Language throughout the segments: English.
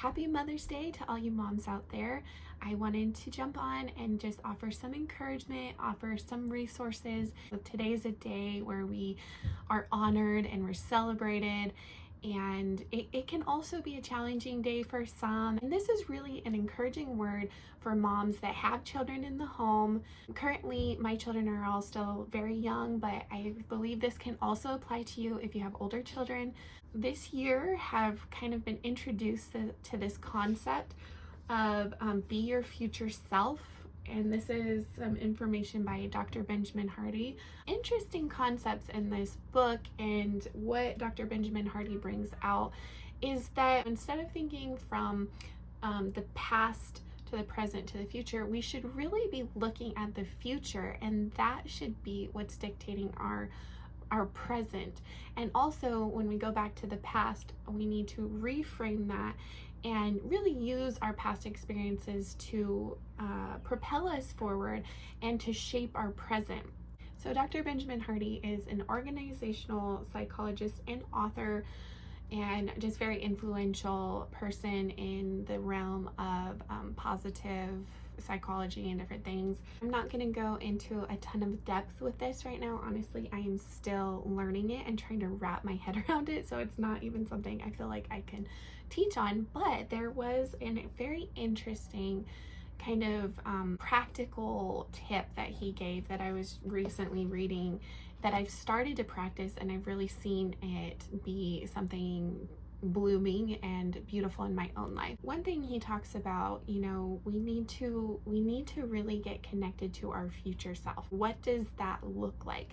Happy Mother's Day to all you moms out there. I wanted to jump on and just offer some encouragement, offer some resources. Today's a day where we are honored and we're celebrated, and it can also be a challenging day for some. And this is really an encouraging word for moms that have children in the home. Currently, my children are all still very young, but I believe this can also apply to you if you have older children. This year have kind of been introduced to this concept of be your future self. And this is some information by Dr. Benjamin Hardy. Interesting concepts in this book, and what Dr. Benjamin Hardy brings out is that instead of thinking from the past to the present to the future, we should really be looking at the future, and that should be what's dictating our present. And also, when we go back to the past, we need to reframe that and really use our past experiences to propel us forward and to shape our present. So Dr. Benjamin Hardy is an organizational psychologist and author, and just very influential person in the realm of positive psychology and different things. I'm not going to go into a ton of depth with this right now. Honestly, I am still learning it and trying to wrap my head around it, so it's not even something I feel like I can teach on. But there was a very interesting kind of practical tip that he gave that I was recently reading, that I've started to practice, and I've really seen it be something blooming and beautiful in my own life. One thing he talks about, we need to really get connected to our future self. What does that look like?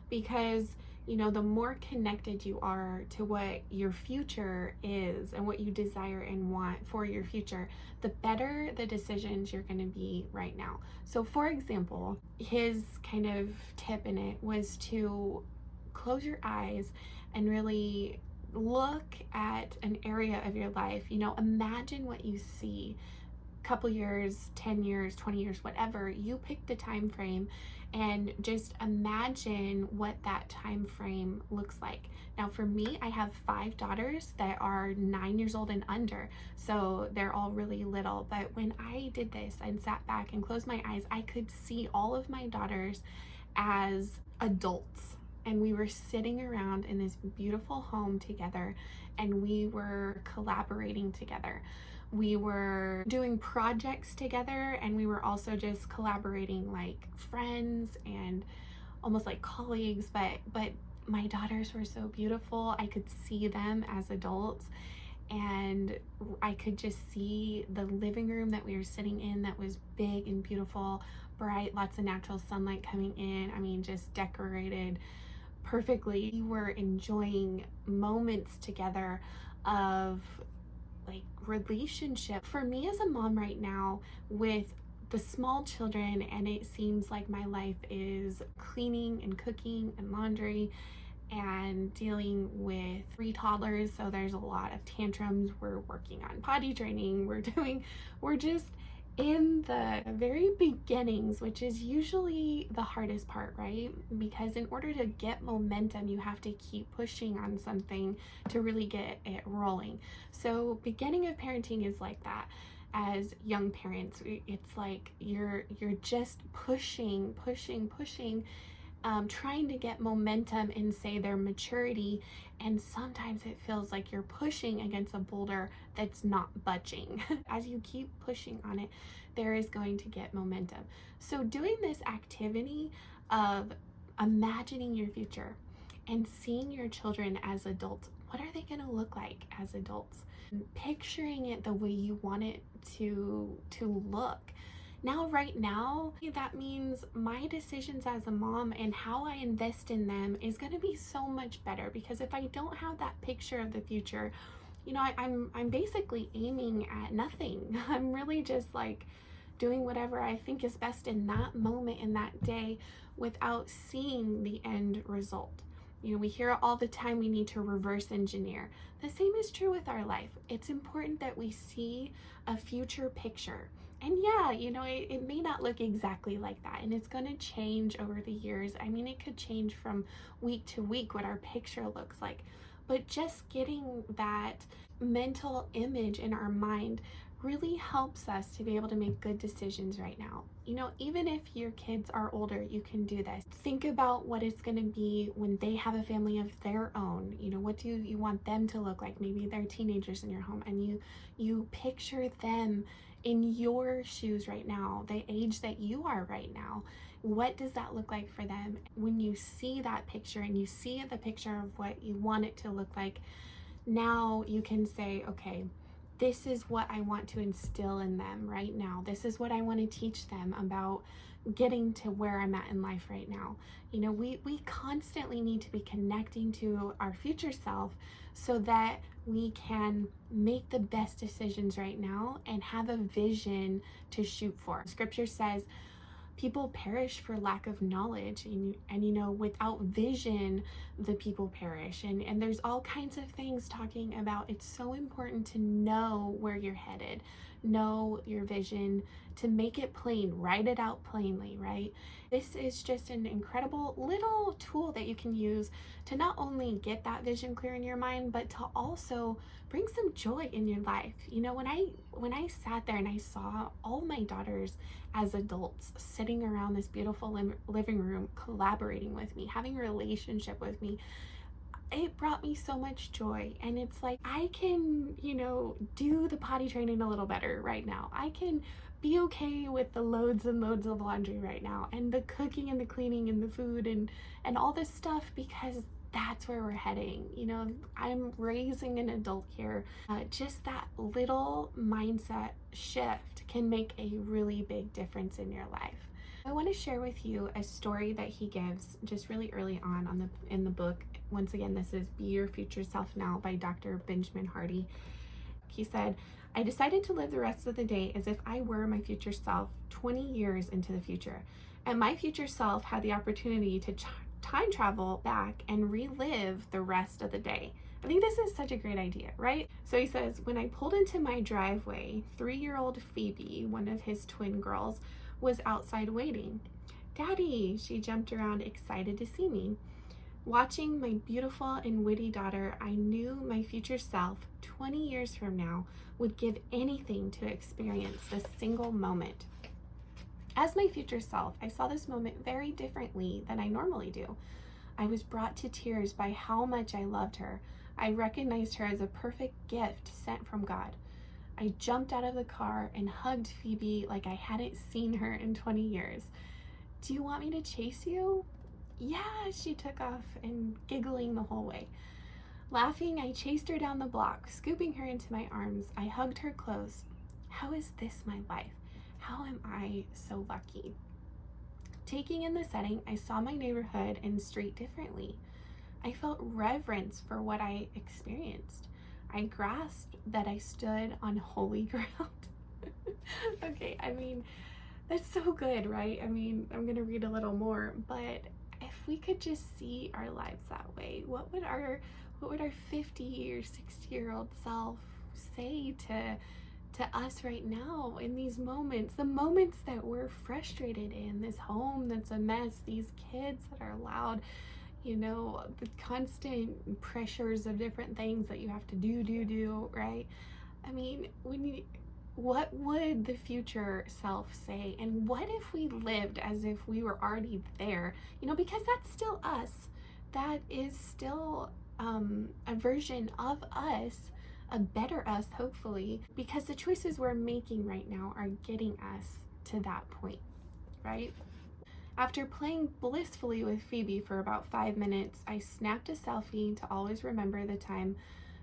Because the more connected you are to what your future is and what you desire and want for your future, the better the decisions you're going to be right now. So for example, his kind of tip in it was to close your eyes and really look at an area of your life. Imagine what you see. Couple years, 10 years, 20 years, whatever, you pick the time frame, and just imagine what that time frame looks like. Now for me, I have 5 daughters that are 9 years old and under, so they're all really little. But when I did this and sat back and closed my eyes, I could see all of my daughters as adults, and we were sitting around in this beautiful home together, and we were collaborating together. We were doing projects together, and we were also just collaborating like friends and almost like colleagues, but my daughters were so beautiful. I could see them as adults, and I could just see the living room that we were sitting in that was big and beautiful, bright, lots of natural sunlight coming in. I mean, just decorated perfectly. We were enjoying moments together of like relationship. For me as a mom right now with the small children, and it seems like my life is cleaning and cooking and laundry and dealing with 3 toddlers, so there's a lot of tantrums. We're working on potty training, we're just in the very beginnings, which is usually the hardest part, right? Because in order to get momentum, you have to keep pushing on something to really get it rolling. So beginning of parenting is like that. As young parents, it's like you're just pushing, trying to get momentum in, say, their maturity, and sometimes it feels like you're pushing against a boulder that's not budging. As you keep pushing on it, there is going to get momentum. So doing this activity of imagining your future and seeing your children as adults, what are they going to look like as adults? Picturing it the way you want it to look. Now, right now, that means my decisions as a mom and how I invest in them is going to be so much better, because if I don't have that picture of the future, I'm basically aiming at nothing. I'm really just like doing whatever I think is best in that moment, in that day, without seeing the end result. We hear all the time we need to reverse engineer. The same is true with our life. It's important that we see a future picture. And yeah, it may not look exactly like that, and it's going to change over the years. I mean, it could change from week to week what our picture looks like, but just getting that mental image in our mind really helps us to be able to make good decisions right now. You know, even if your kids are older, you can do this. Think about what it's going to be when they have a family of their own. You know, what do you want them to look like? Maybe they're teenagers in your home, and you picture them in your shoes right now, the age that you are right now. What does that look like for them? When you see that picture and you see the picture of what you want it to look like, now you can say, okay, this is what I want to instill in them right now. This is what I want to teach them about getting to where I'm at in life right now. You know, we constantly need to be connecting to our future self so that we can make the best decisions right now and have a vision to shoot for. Scripture says, people perish for lack of knowledge, and you know, without vision the people perish, and there's all kinds of things talking about it's so important to know where you're headed, know your vision, to make it plain, write it out plainly, right? This is just an incredible little tool that you can use to not only get that vision clear in your mind, but to also bring some joy in your life. You know, when I sat there and I saw all my daughters as adults sitting around this beautiful living room, collaborating with me, having a relationship with me, it brought me so much joy. And it's like, I can, you know, do the potty training a little better right now. I can be okay with the loads and loads of laundry right now, and the cooking and the cleaning and the food and all this stuff, because that's where we're heading. You know, I'm raising an adult here. Just that little mindset shift can make a really big difference in your life. I want to share with you a story that he gives just really early on in the book. Once again, this is Be Your Future Self Now by Dr. Benjamin Hardy. He said, I decided to live the rest of the day as if I were my future self 20 years into the future, and my future self had the opportunity to time travel back and relive the rest of the day. I think this is such a great idea, right? So he says, when I pulled into my driveway, 3-year-old Phoebe, one of his twin girls, was outside waiting. Daddy, she jumped around, excited to see me. Watching my beautiful and witty daughter, I knew my future self 20 years from now would give anything to experience this single moment. As my future self, I saw this moment very differently than I normally do. I was brought to tears by how much I loved her. I recognized her as a perfect gift sent from God. I jumped out of the car and hugged Phoebe like I hadn't seen her in 20 years. Do you want me to chase you? Yeah, she took off and giggling the whole way. Laughing, I chased her down the block, scooping her into my arms. I hugged her close. How is this my life? How am I so lucky? Taking in the setting, I saw my neighborhood and street differently. I felt reverence for what I experienced. I grasped that I stood on holy ground. Okay, I mean, that's so good, right? I mean, I'm gonna read a little more, but if we could just see our lives that way, what would our 50 or 60-year-old self say to us right now in these moments, the moments that we're frustrated in, this home that's a mess, these kids that are loud, you know, the constant pressures of different things that you have to do, right? I mean, what would the future self say? And what if we lived as if we were already there? You know, because that's still us. That is still a version of us, a better us, hopefully, because the choices we're making right now are getting us to that point, right? After playing blissfully with Phoebe for about 5 minutes, I snapped a selfie to always remember the time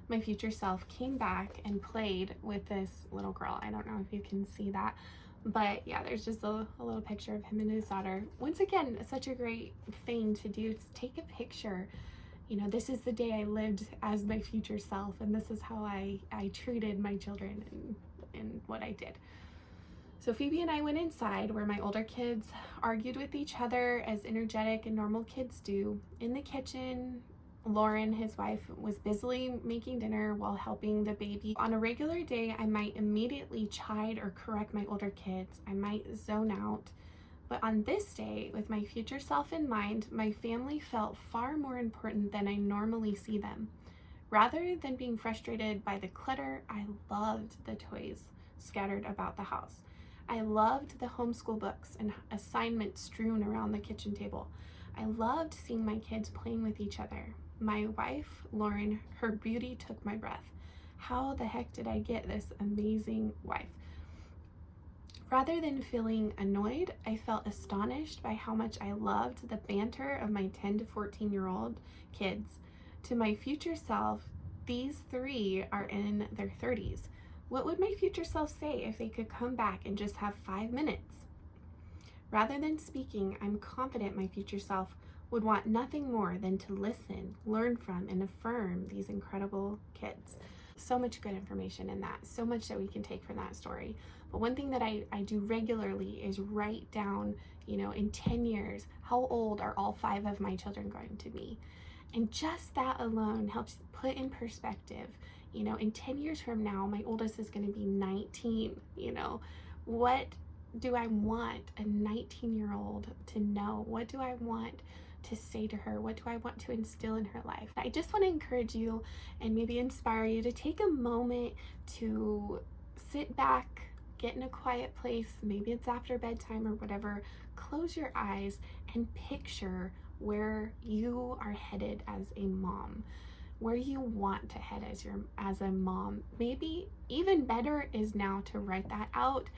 my future self came back and played with this little girl. I don't know if you can see that, but yeah, there's just a little picture of him and his daughter. Once again, such a great thing to do, to take a picture. You know, this is the day I lived as my future self, and this is how I treated my children and what I did. So Phoebe and I went inside where my older kids argued with each other as energetic and normal kids do. In the kitchen, Lauren, his wife, was busily making dinner while helping the baby. On a regular day, I might immediately chide or correct my older kids. I might zone out. But on this day, with my future self in mind, my family felt far more important than I normally see them. Rather than being frustrated by the clutter, I loved the toys scattered about the house. I loved the homeschool books and assignments strewn around the kitchen table. I loved seeing my kids playing with each other. My wife, Lauren, her beauty took my breath. How the heck did I get this amazing wife? Rather than feeling annoyed, I felt astonished by how much I loved the banter of my 10 to 14-year-old kids. To my future self, these three are in their 30s. What would my future self say if they could come back and just have 5 minutes? Rather than speaking, I'm confident my future self would want nothing more than to listen, learn from, and affirm these incredible kids. So much good information in that, so much that we can take from that story. But one thing that I do regularly is write down, in 10 years, how old are all 5 of my children going to be? And just that alone helps put in perspective, in 10 years from now, my oldest is going to be 19, what do I want a 19-year-old to know? What do I want to say to her? What do I want to instill in her life? I just want to encourage you and maybe inspire you to take a moment to sit back, get in a quiet place, maybe it's after bedtime or whatever, close your eyes and picture where you are headed as a mom, where you want to head as a mom. Maybe even better is now to write that out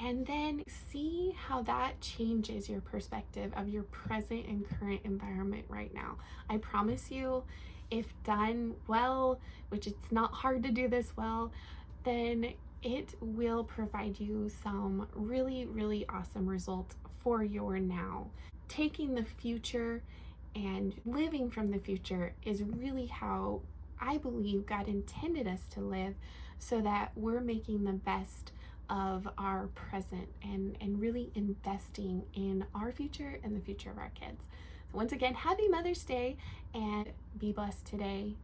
and then see how that changes your perspective of your present and current environment right now. I promise you, if done well, which it's not hard to do this well, then it will provide you some really, really awesome results for your now. Taking the future and living from the future is really how I believe God intended us to live, so that we're making the best of our present and really investing in our future and the future of our kids. So once again, happy Mother's Day and be blessed today.